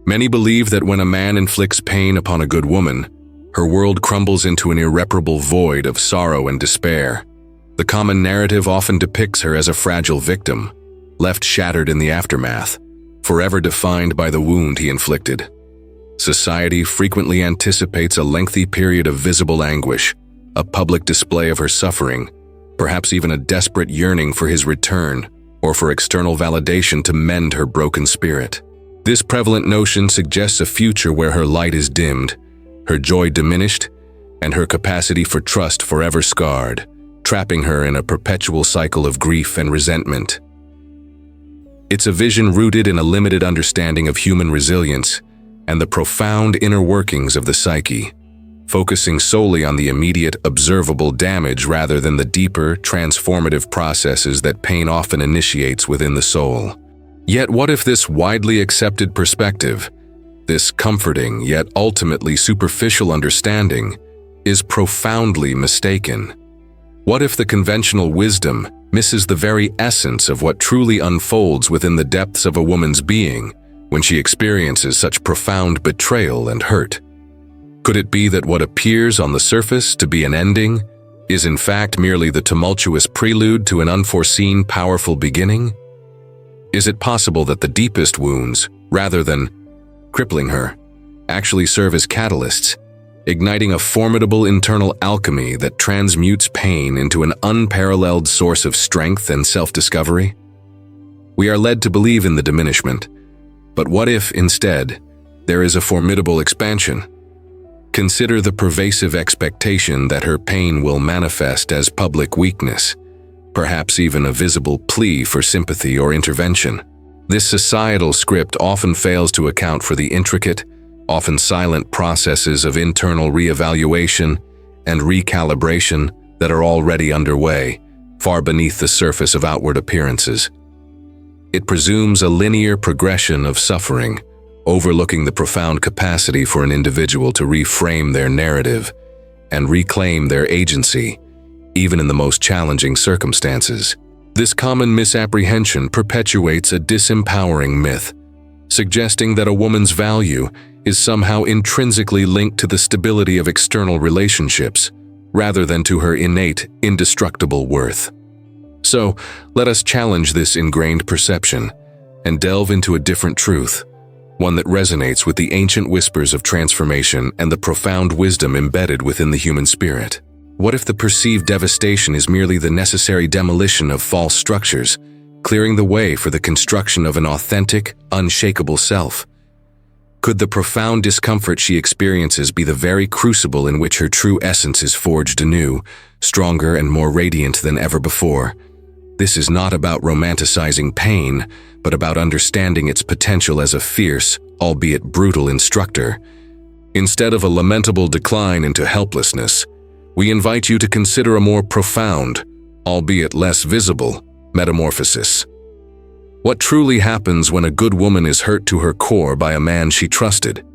Many believe that when a man inflicts pain upon a good woman, her world crumbles into an irreparable void of sorrow and despair. The common narrative often depicts her as a fragile victim, left shattered in the aftermath, forever defined by the wound he inflicted. Society frequently anticipates a lengthy period of visible anguish, a public display of her suffering, perhaps even a desperate yearning for his return or for external validation to mend her broken spirit. This prevalent notion suggests a future where her light is dimmed, her joy diminished, and her capacity for trust forever scarred, trapping her in a perpetual cycle of grief and resentment. It's a vision rooted in a limited understanding of human resilience and the profound inner workings of the psyche, focusing solely on the immediate, observable damage rather than the deeper, transformative processes that pain often initiates within the soul. Yet what if this widely accepted perspective, this comforting yet ultimately superficial understanding, is profoundly mistaken? What if the conventional wisdom misses the very essence of what truly unfolds within the depths of a woman's being when she experiences such profound betrayal and hurt? Could it be that what appears on the surface to be an ending is in fact merely the tumultuous prelude to an unforeseen, powerful beginning? Is it possible that the deepest wounds, rather than crippling her, actually serve as catalysts, igniting a formidable internal alchemy that transmutes pain into an unparalleled source of strength and self-discovery? We are led to believe in the diminishment, but what if, instead, there is a formidable expansion? Consider the pervasive expectation that her pain will manifest as public weakness, perhaps even a visible plea for sympathy or intervention. This societal script often fails to account for the intricate, often silent processes of internal reevaluation and recalibration that are already underway, far beneath the surface of outward appearances. It presumes a linear progression of suffering, overlooking the profound capacity for an individual to reframe their narrative and reclaim their agency, even in the most challenging circumstances. This common misapprehension perpetuates a disempowering myth, suggesting that a woman's value is somehow intrinsically linked to the stability of external relationships, rather than to her innate, indestructible worth. So, let us challenge this ingrained perception and delve into a different truth, one that resonates with the ancient whispers of transformation and the profound wisdom embedded within the human spirit. What if the perceived devastation is merely the necessary demolition of false structures, clearing the way for the construction of an authentic, unshakable self? Could the profound discomfort she experiences be the very crucible in which her true essence is forged anew, stronger and more radiant than ever before? This is not about romanticizing pain, but about understanding its potential as a fierce, albeit brutal instructor. Instead of a lamentable decline into helplessness, we invite you to consider a more profound, albeit less visible, metamorphosis. What truly happens when a good woman is hurt to her core by a man she trusted?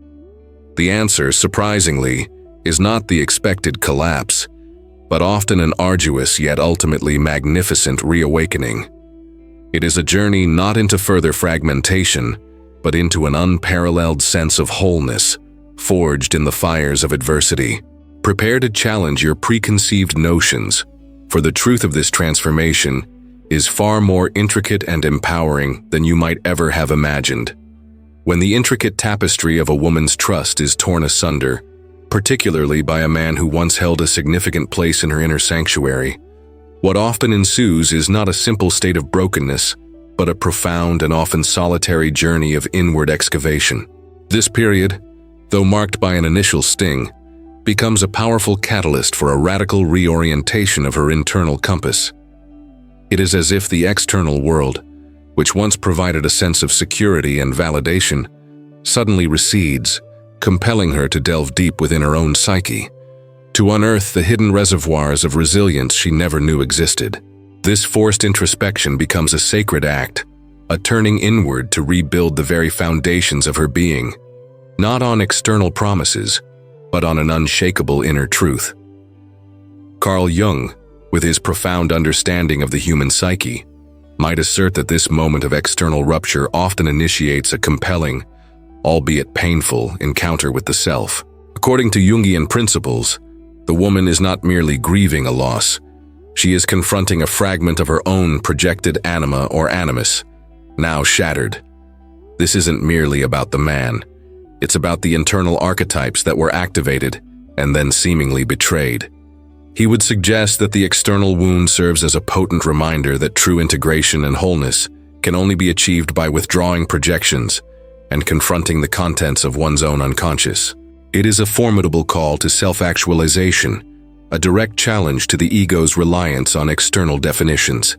The answer, surprisingly, is not the expected collapse, but often an arduous yet ultimately magnificent reawakening. It is a journey not into further fragmentation, but into an unparalleled sense of wholeness, forged in the fires of adversity. Prepare to challenge your preconceived notions, for the truth of this transformation is far more intricate and empowering than you might ever have imagined. When the intricate tapestry of a woman's trust is torn asunder, particularly by a man who once held a significant place in her inner sanctuary, what often ensues is not a simple state of brokenness, but a profound and often solitary journey of inward excavation. This period, though marked by an initial sting, becomes a powerful catalyst for a radical reorientation of her internal compass. It is as if the external world, which once provided a sense of security and validation, suddenly recedes, compelling her to delve deep within her own psyche, to unearth the hidden reservoirs of resilience she never knew existed. This forced introspection becomes a sacred act, a turning inward to rebuild the very foundations of her being, not on external promises, but on an unshakable inner truth. Carl Jung, with his profound understanding of the human psyche, might assert that this moment of external rupture often initiates a compelling, albeit painful, encounter with the self. According to Jungian principles, the woman is not merely grieving a loss. She is confronting a fragment of her own projected anima or animus, now shattered. This isn't merely about the man. It's about the internal archetypes that were activated and then seemingly betrayed. He would suggest that the external wound serves as a potent reminder that true integration and wholeness can only be achieved by withdrawing projections and confronting the contents of one's own unconscious. It is a formidable call to self-actualization, a direct challenge to the ego's reliance on external definitions.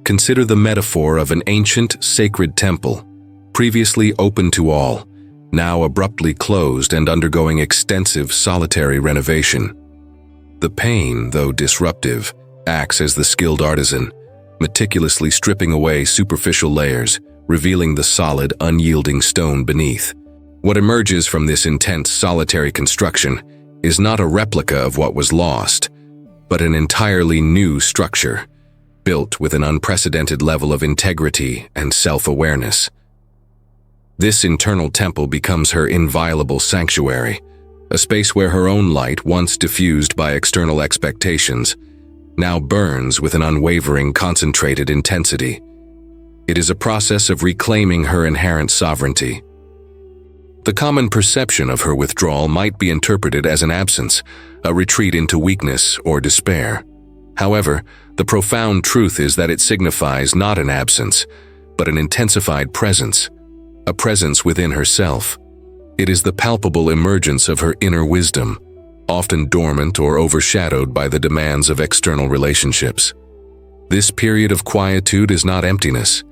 Consider the metaphor of an ancient, sacred temple, previously open to all, now abruptly closed and undergoing extensive solitary renovation. The pain, though disruptive, acts as the skilled artisan, meticulously stripping away superficial layers, revealing the solid, unyielding stone beneath. What emerges from this intense solitary construction is not a replica of what was lost, but an entirely new structure, built with an unprecedented level of integrity and self-awareness. This internal temple becomes her inviolable sanctuary, a space where her own light, once diffused by external expectations, now burns with an unwavering, concentrated intensity. It is a process of reclaiming her inherent sovereignty. The common perception of her withdrawal might be interpreted as an absence, a retreat into weakness or despair. However, the profound truth is that it signifies not an absence, but an intensified presence, a presence within herself. It is the palpable emergence of her inner wisdom, often dormant or overshadowed by the demands of external relationships. This period of quietude is not emptiness.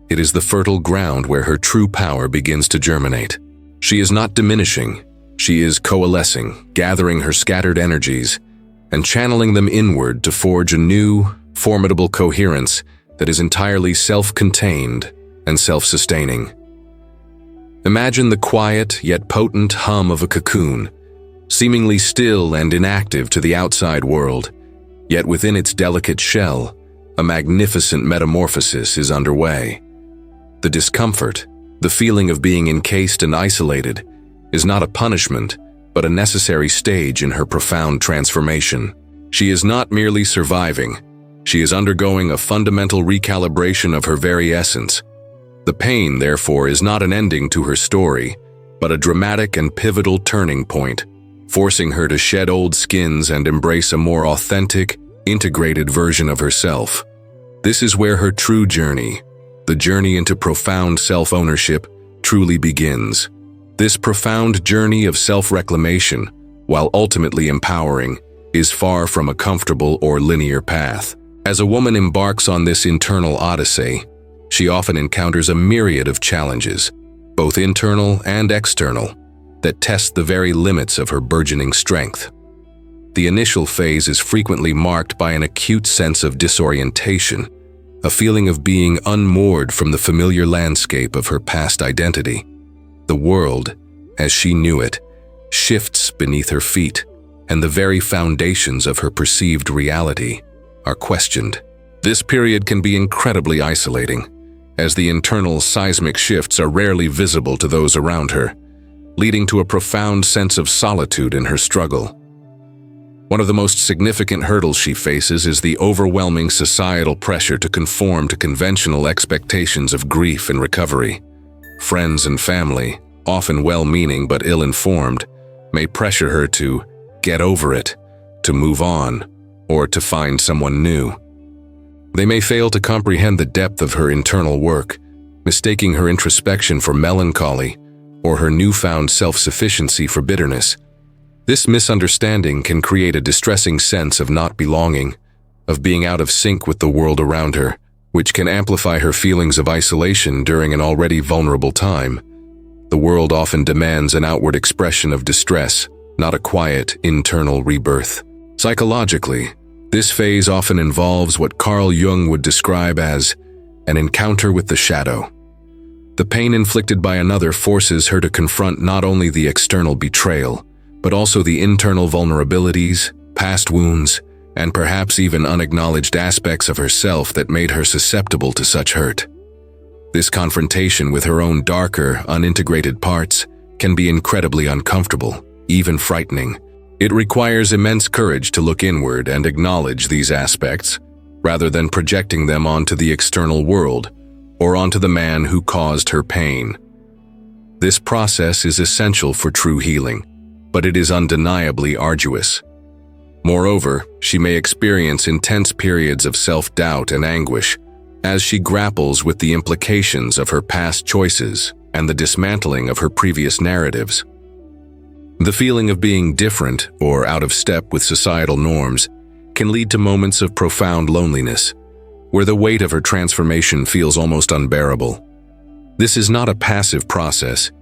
It is the fertile ground where her true power begins to germinate. She is not diminishing. She is coalescing, gathering her scattered energies, and channeling them inward to forge a new, formidable coherence that is entirely self-contained and self-sustaining. Imagine the quiet yet potent hum of a cocoon, seemingly still and inactive to the outside world, yet within its delicate shell, a magnificent metamorphosis is underway. The discomfort, the feeling of being encased and isolated, is not a punishment, but a necessary stage in her profound transformation. She is not merely surviving, she is undergoing a fundamental recalibration of her very essence. The pain, therefore, is not an ending to her story, but a dramatic and pivotal turning point, forcing her to shed old skins and embrace a more authentic, integrated version of herself. This is where her true journey, the journey into profound self-ownership, truly begins. This profound journey of self-reclamation, while ultimately empowering, is far from a comfortable or linear path. As a woman embarks on this internal odyssey, she often encounters a myriad of challenges, both internal and external, that test the very limits of her burgeoning strength. The initial phase is frequently marked by an acute sense of disorientation, a feeling of being unmoored from the familiar landscape of her past identity. The world, as she knew it, shifts beneath her feet, and the very foundations of her perceived reality are questioned. This period can be incredibly isolating, as the internal seismic shifts are rarely visible to those around her, leading to a profound sense of solitude in her struggle. One of the most significant hurdles she faces is the overwhelming societal pressure to conform to conventional expectations of grief and recovery. Friends and family, often well-meaning but ill-informed, may pressure her to get over it, to move on, or to find someone new. They may fail to comprehend the depth of her internal work, mistaking her introspection for melancholy or her newfound self-sufficiency for bitterness. This misunderstanding can create a distressing sense of not belonging, of being out of sync with the world around her, which can amplify her feelings of isolation during an already vulnerable time. The world often demands an outward expression of distress, not a quiet, internal rebirth. Psychologically, this phase often involves what Carl Jung would describe as an encounter with the shadow. The pain inflicted by another forces her to confront not only the external betrayal, but also the internal vulnerabilities, past wounds, and perhaps even unacknowledged aspects of herself that made her susceptible to such hurt. This confrontation with her own darker, unintegrated parts can be incredibly uncomfortable, even frightening. It requires immense courage to look inward and acknowledge these aspects, rather than projecting them onto the external world or onto the man who caused her pain. This process is essential for true healing, but it is undeniably arduous. Moreover, she may experience intense periods of self-doubt and anguish as she grapples with the implications of her past choices and the dismantling of her previous narratives. The feeling of being different or out of step with societal norms can lead to moments of profound loneliness, where the weight of her transformation feels almost unbearable. This is not a passive process.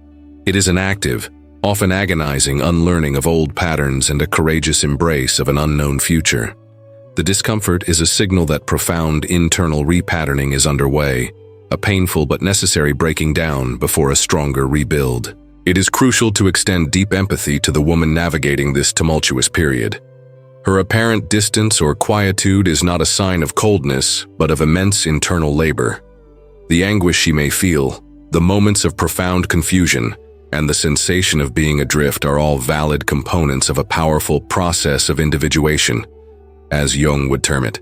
It is an active, often agonizing unlearning of old patterns and a courageous embrace of an unknown future. The discomfort is a signal that profound internal repatterning is underway, a painful but necessary breaking down before a stronger rebuild. It is crucial to extend deep empathy to the woman navigating this tumultuous period. Her apparent distance or quietude is not a sign of coldness, but of immense internal labor. The anguish she may feel, the moments of profound confusion, and the sensation of being adrift are all valid components of a powerful process of individuation, as Jung would term it.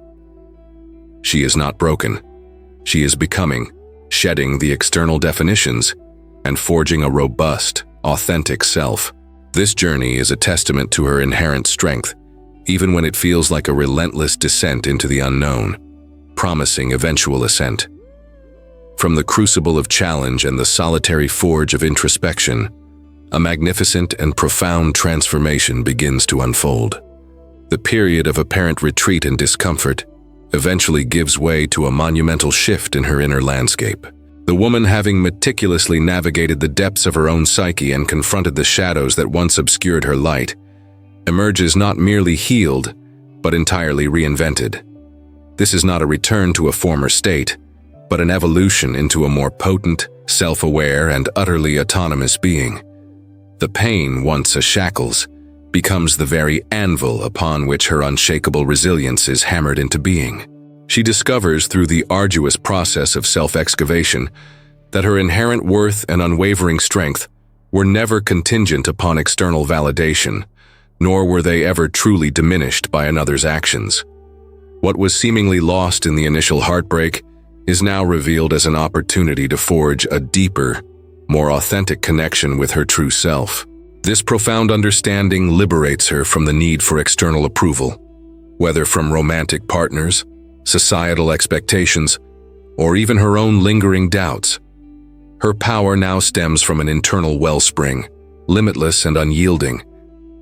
She is not broken. She is becoming, shedding the external definitions, and forging a robust, authentic self. This journey is a testament to her inherent strength, even when it feels like a relentless descent into the unknown, promising eventual ascent. From the crucible of challenge and the solitary forge of introspection, a magnificent and profound transformation begins to unfold. The period of apparent retreat and discomfort eventually gives way to a monumental shift in her inner landscape. The woman, having meticulously navigated the depths of her own psyche and confronted the shadows that once obscured her light, emerges not merely healed, but entirely reinvented. This is not a return to a former state, but an evolution into a more potent, self-aware, and utterly autonomous being. The pain, once a shackles, becomes the very anvil upon which her unshakable resilience is hammered into being. She discovers through the arduous process of self-excavation that her inherent worth and unwavering strength were never contingent upon external validation, nor were they ever truly diminished by another's actions. What was seemingly lost in the initial heartbreak is now revealed as an opportunity to forge a deeper, more authentic connection with her true self. This profound understanding liberates her from the need for external approval, whether from romantic partners, societal expectations, or even her own lingering doubts. Her power now stems from an internal wellspring, limitless and unyielding,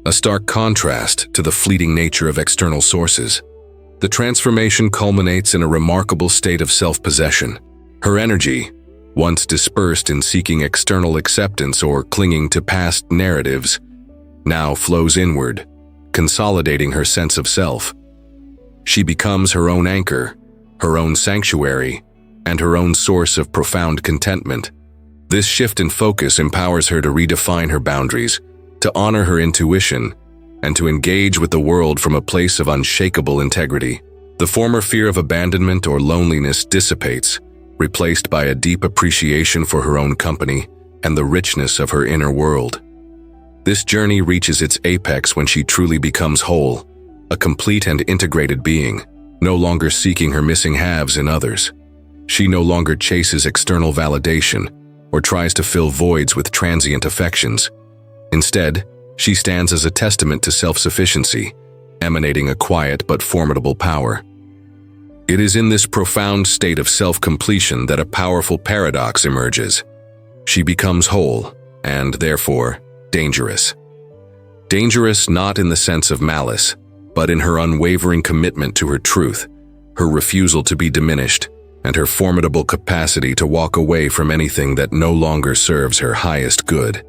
a stark contrast to the fleeting nature of external sources. The transformation culminates in a remarkable state of self-possession. Her energy, once dispersed in seeking external acceptance or clinging to past narratives, now flows inward, consolidating her sense of self. She becomes her own anchor, her own sanctuary, and her own source of profound contentment. This shift in focus empowers her to redefine her boundaries, to honor her intuition, and to engage with the world from a place of unshakable integrity. The former fear of abandonment or loneliness dissipates, replaced by a deep appreciation for her own company and the richness of her inner world. This journey reaches its apex when she truly becomes whole, a complete and integrated being, no longer seeking her missing halves in others. She no longer chases external validation or tries to fill voids with transient affections. Instead, she stands as a testament to self-sufficiency, emanating a quiet but formidable power. It is in this profound state of self-completion that a powerful paradox emerges. She becomes whole, and therefore, dangerous. Dangerous not in the sense of malice, but in her unwavering commitment to her truth, her refusal to be diminished, and her formidable capacity to walk away from anything that no longer serves her highest good.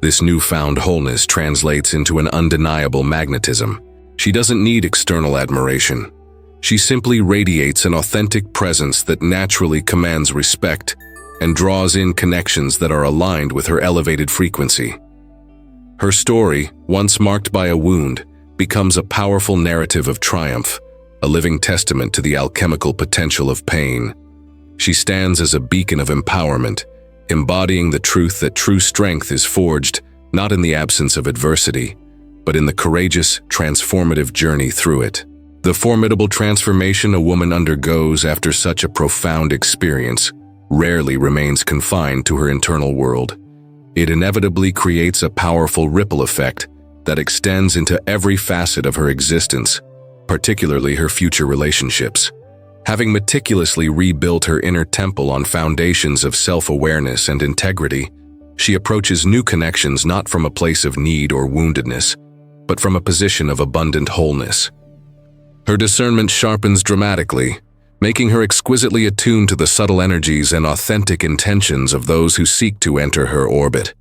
This newfound wholeness translates into an undeniable magnetism. She doesn't need external admiration. She simply radiates an authentic presence that naturally commands respect and draws in connections that are aligned with her elevated frequency. Her story, once marked by a wound, becomes a powerful narrative of triumph, a living testament to the alchemical potential of pain. She stands as a beacon of empowerment, embodying the truth that true strength is forged not in the absence of adversity, but in the courageous, transformative journey through it. The formidable transformation a woman undergoes after such a profound experience rarely remains confined to her internal world. It inevitably creates a powerful ripple effect that extends into every facet of her existence, particularly her future relationships. Having meticulously rebuilt her inner temple on foundations of self-awareness and integrity, she approaches new connections not from a place of need or woundedness, but from a position of abundant wholeness. Her discernment sharpens dramatically, making her exquisitely attuned to the subtle energies and authentic intentions of those who seek to enter her orbit.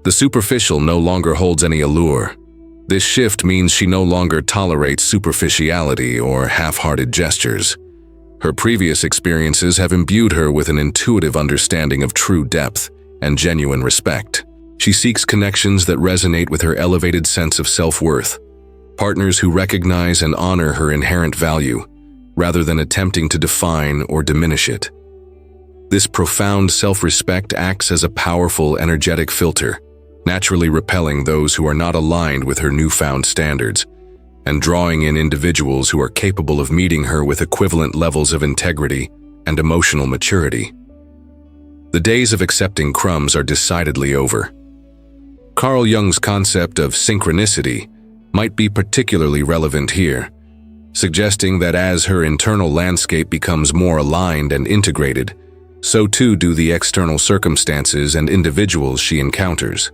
The superficial no longer holds any allure. This shift means she no longer tolerates superficiality or half-hearted gestures. Her previous experiences have imbued her with an intuitive understanding of true depth and genuine respect. She seeks connections that resonate with her elevated sense of self-worth, partners who recognize and honor her inherent value, rather than attempting to define or diminish it. This profound self-respect acts as a powerful, energetic filter, naturally repelling those who are not aligned with her newfound standards, and drawing in individuals who are capable of meeting her with equivalent levels of integrity and emotional maturity. The days of accepting crumbs are decidedly over. Carl Jung's concept of synchronicity might be particularly relevant here, suggesting that as her internal landscape becomes more aligned and integrated, so too do the external circumstances and individuals she encounters.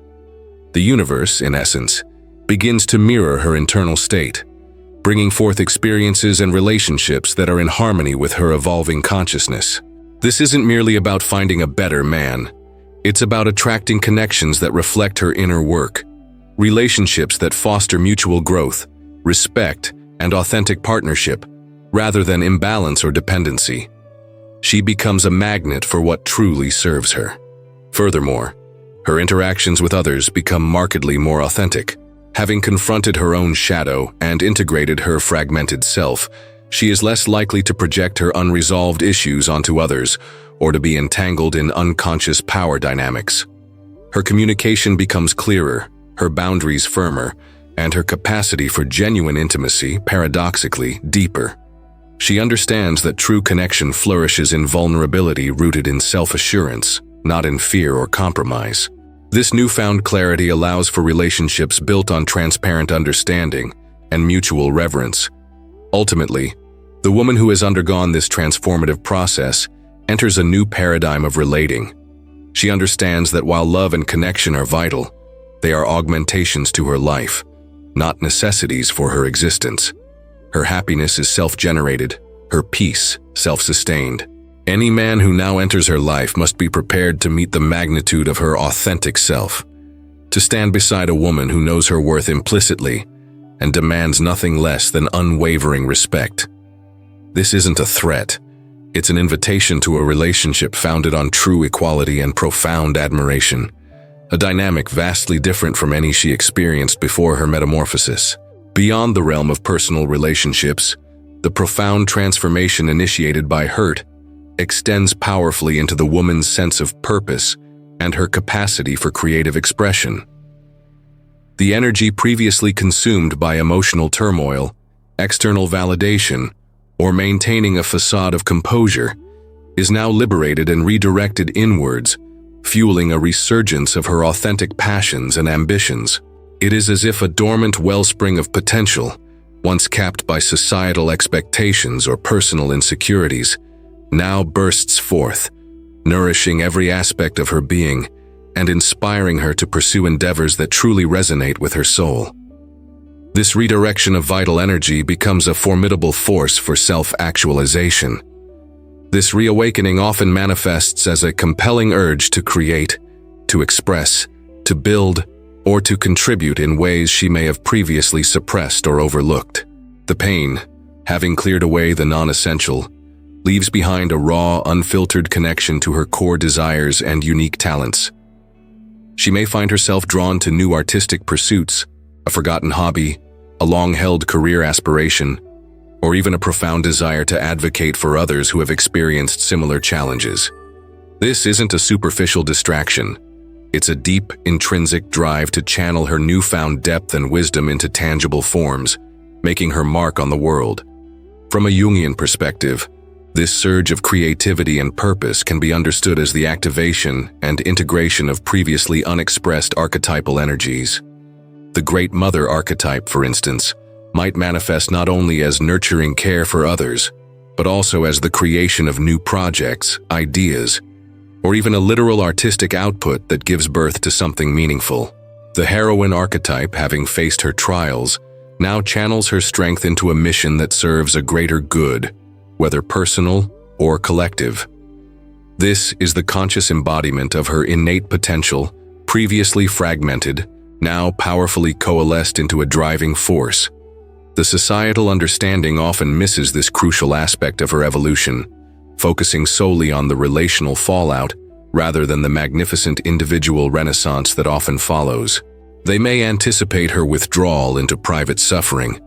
The universe, in essence, begins to mirror her internal state, bringing forth experiences and relationships that are in harmony with her evolving consciousness. This isn't merely about finding a better man. It's about attracting connections that reflect her inner work, relationships that foster mutual growth, respect, and authentic partnership, rather than imbalance or dependency. She becomes a magnet for what truly serves her. Furthermore, her interactions with others become markedly more authentic. Having confronted her own shadow and integrated her fragmented self, she is less likely to project her unresolved issues onto others or to be entangled in unconscious power dynamics. Her communication becomes clearer, her boundaries firmer, and her capacity for genuine intimacy, paradoxically, deeper. She understands that true connection flourishes in vulnerability rooted in self-assurance, not in fear or compromise. This newfound clarity allows for relationships built on transparent understanding and mutual reverence. Ultimately, the woman who has undergone this transformative process enters a new paradigm of relating. She understands that while love and connection are vital, they are augmentations to her life, not necessities for her existence. Her happiness is self-generated, her peace self-sustained. Any man who now enters her life must be prepared to meet the magnitude of her authentic self, to stand beside a woman who knows her worth implicitly and demands nothing less than unwavering respect. This isn't a threat. It's an invitation to a relationship founded on true equality and profound admiration, a dynamic vastly different from any she experienced before her metamorphosis. Beyond the realm of personal relationships, the profound transformation initiated by hurt extends powerfully into the woman's sense of purpose and her capacity for creative expression. The energy previously consumed by emotional turmoil, external validation, or maintaining a facade of composure is now liberated and redirected inwards, fueling a resurgence of her authentic passions and ambitions. It is as if a dormant wellspring of potential, once capped by societal expectations or personal insecurities, now bursts forth, nourishing every aspect of her being and inspiring her to pursue endeavors that truly resonate with her soul. This redirection of vital energy becomes a formidable force for self-actualization. This reawakening often manifests as a compelling urge to create, to express, to build, or to contribute in ways she may have previously suppressed or overlooked. The pain, having cleared away the non-essential, leaves behind a raw, unfiltered connection to her core desires and unique talents. She may find herself drawn to new artistic pursuits, a forgotten hobby, a long-held career aspiration, or even a profound desire to advocate for others who have experienced similar challenges. This isn't a superficial distraction. It's a deep, intrinsic drive to channel her newfound depth and wisdom into tangible forms, making her mark on the world. From a Jungian perspective, this surge of creativity and purpose can be understood as the activation and integration of previously unexpressed archetypal energies. The Great Mother archetype, for instance, might manifest not only as nurturing care for others, but also as the creation of new projects, ideas, or even a literal artistic output that gives birth to something meaningful. The heroine archetype, having faced her trials, now channels her strength into a mission that serves a greater good, whether personal or collective. This is the conscious embodiment of her innate potential, previously fragmented, now powerfully coalesced into a driving force. The societal understanding often misses this crucial aspect of her evolution, focusing solely on the relational fallout rather than the magnificent individual renaissance that often follows. They may anticipate her withdrawal into private suffering,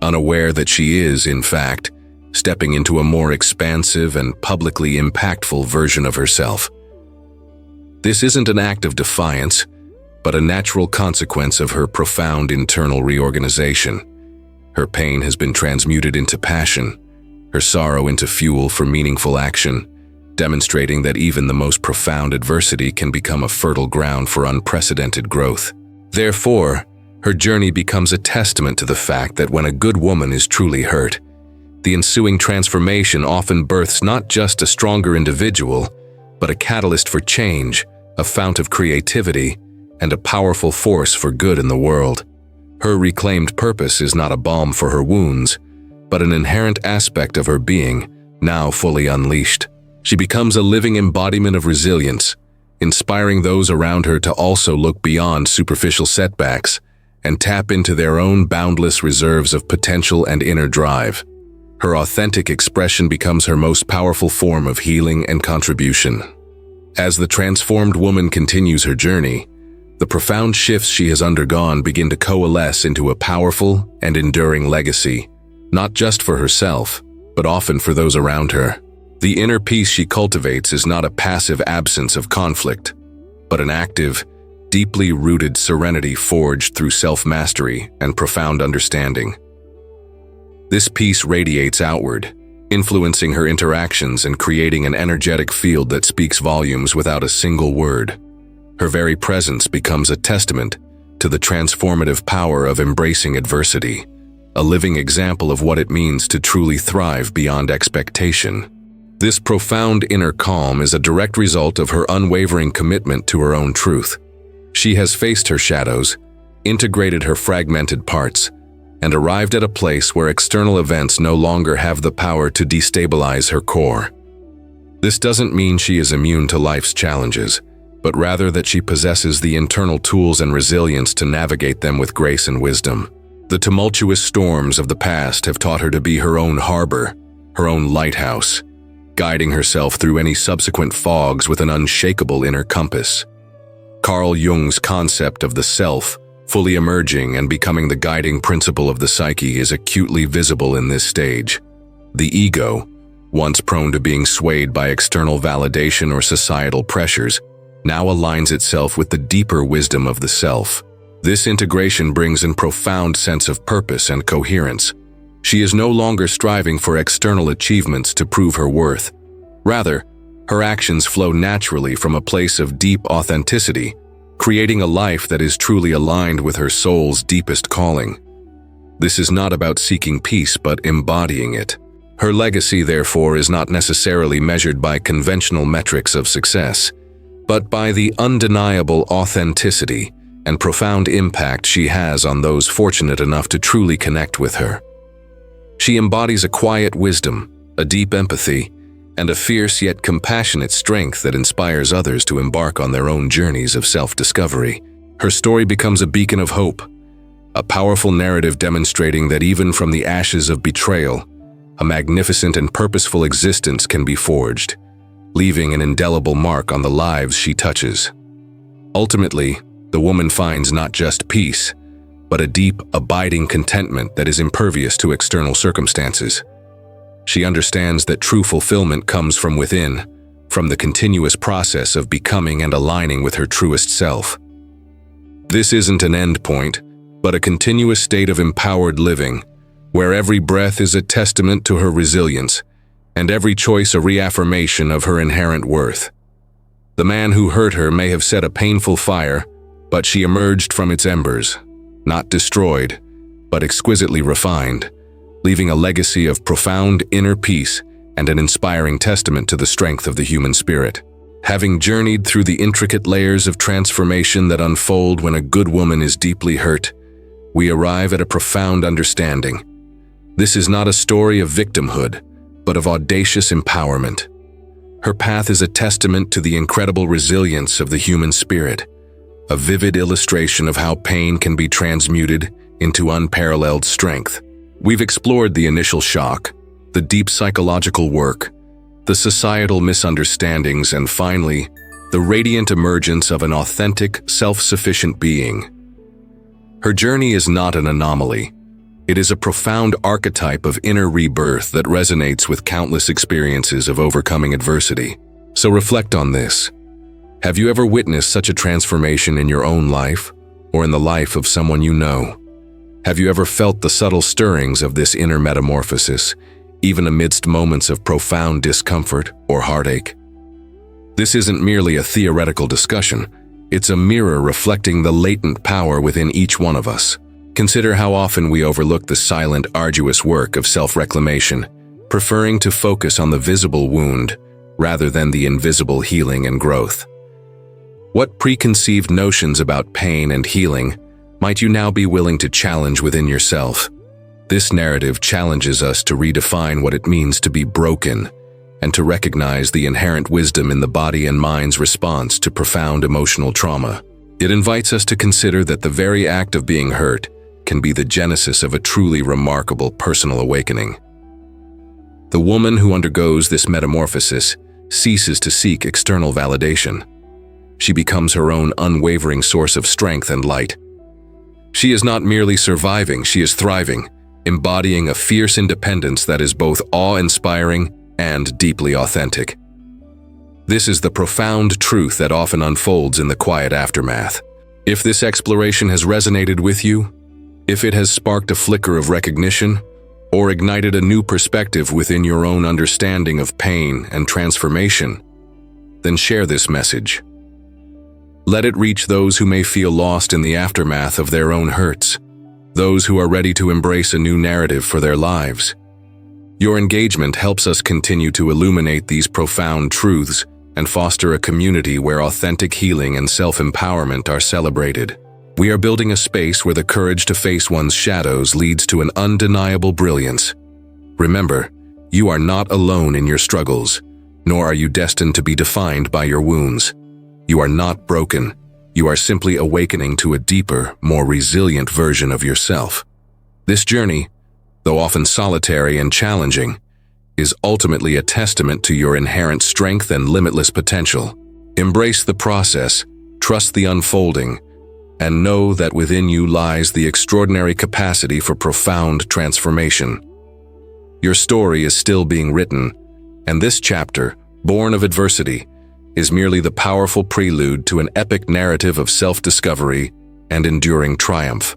unaware that she is, in fact, stepping into a more expansive and publicly impactful version of herself. This isn't an act of defiance, but a natural consequence of her profound internal reorganization. Her pain has been transmuted into passion, her sorrow into fuel for meaningful action, demonstrating that even the most profound adversity can become a fertile ground for unprecedented growth. Therefore, her journey becomes a testament to the fact that when a good woman is truly hurt, the ensuing transformation often births not just a stronger individual, but a catalyst for change, a fount of creativity, and a powerful force for good in the world. Her reclaimed purpose is not a balm for her wounds, but an inherent aspect of her being, now fully unleashed. She becomes a living embodiment of resilience, inspiring those around her to also look beyond superficial setbacks and tap into their own boundless reserves of potential and inner drive. Her authentic expression becomes her most powerful form of healing and contribution. As the transformed woman continues her journey, the profound shifts she has undergone begin to coalesce into a powerful and enduring legacy, not just for herself, but often for those around her. The inner peace she cultivates is not a passive absence of conflict, but an active, deeply rooted serenity forged through self-mastery and profound understanding. This peace radiates outward, influencing her interactions and creating an energetic field that speaks volumes without a single word. Her very presence becomes a testament to the transformative power of embracing adversity, a living example of what it means to truly thrive beyond expectation. This profound inner calm is a direct result of her unwavering commitment to her own truth. She has faced her shadows, integrated her fragmented parts, and arrived at a place where external events no longer have the power to destabilize her core. This doesn't mean she is immune to life's challenges, but rather that she possesses the internal tools and resilience to navigate them with grace and wisdom. The tumultuous storms of the past have taught her to be her own harbor, her own lighthouse, guiding herself through any subsequent fogs with an unshakable inner compass. Carl Jung's concept of the self, fully emerging and becoming the guiding principle of the psyche, is acutely visible in this stage. The ego, once prone to being swayed by external validation or societal pressures, now aligns itself with the deeper wisdom of the self. This integration brings in profound sense of purpose and coherence. She is no longer striving for external achievements to prove her worth. Rather, her actions flow naturally from a place of deep authenticity, creating a life that is truly aligned with her soul's deepest calling. This is not about seeking peace but embodying it. Her legacy, therefore, is not necessarily measured by conventional metrics of success, but by the undeniable authenticity and profound impact she has on those fortunate enough to truly connect with her. She embodies a quiet wisdom, a deep empathy, and a fierce yet compassionate strength that inspires others to embark on their own journeys of self-discovery. Her story becomes a beacon of hope, a powerful narrative demonstrating that even from the ashes of betrayal, a magnificent and purposeful existence can be forged, leaving an indelible mark on the lives she touches. Ultimately, the woman finds not just peace, but a deep, abiding contentment that is impervious to external circumstances. She understands that true fulfillment comes from within, from the continuous process of becoming and aligning with her truest self. This isn't an end point, but a continuous state of empowered living, where every breath is a testament to her resilience, and every choice a reaffirmation of her inherent worth. The man who hurt her may have set a painful fire, but she emerged from its embers, not destroyed, but exquisitely refined, leaving a legacy of profound inner peace and an inspiring testament to the strength of the human spirit. Having journeyed through the intricate layers of transformation that unfold when a good woman is deeply hurt, we arrive at a profound understanding. This is not a story of victimhood, but of audacious empowerment. Her path is a testament to the incredible resilience of the human spirit, a vivid illustration of how pain can be transmuted into unparalleled strength. We've explored the initial shock, the deep psychological work, the societal misunderstandings, and finally, the radiant emergence of an authentic, self-sufficient being. Her journey is not an anomaly. It is a profound archetype of inner rebirth that resonates with countless experiences of overcoming adversity. So reflect on this. Have you ever witnessed such a transformation in your own life, or in the life of someone you know? Have you ever felt the subtle stirrings of this inner metamorphosis, even amidst moments of profound discomfort or heartache? This isn't merely a theoretical discussion. It's a mirror reflecting the latent power within each one of us. Consider how often we overlook the silent, arduous work of self-reclamation, preferring to focus on the visible wound rather than the invisible healing and growth. What preconceived notions about pain and healing might you now be willing to challenge within yourself? This narrative challenges us to redefine what it means to be broken and to recognize the inherent wisdom in the body and mind's response to profound emotional trauma. It invites us to consider that the very act of being hurt can be the genesis of a truly remarkable personal awakening. The woman who undergoes this metamorphosis ceases to seek external validation. She becomes her own unwavering source of strength and light. She is not merely surviving, she is thriving, embodying a fierce independence that is both awe-inspiring and deeply authentic. This is the profound truth that often unfolds in the quiet aftermath. If this exploration has resonated with you, if it has sparked a flicker of recognition, or ignited a new perspective within your own understanding of pain and transformation, then share this message. Let it reach those who may feel lost in the aftermath of their own hurts, those who are ready to embrace a new narrative for their lives. Your engagement helps us continue to illuminate these profound truths and foster a community where authentic healing and self-empowerment are celebrated. We are building a space where the courage to face one's shadows leads to an undeniable brilliance. Remember, you are not alone in your struggles, nor are you destined to be defined by your wounds. You are not broken. You are simply awakening to a deeper, more resilient version of yourself. This journey, though often solitary and challenging, is ultimately a testament to your inherent strength and limitless potential. Embrace the process, trust the unfolding, and know that within you lies the extraordinary capacity for profound transformation. Your story is still being written, and this chapter, born of adversity, is merely the powerful prelude to an epic narrative of self-discovery and enduring triumph.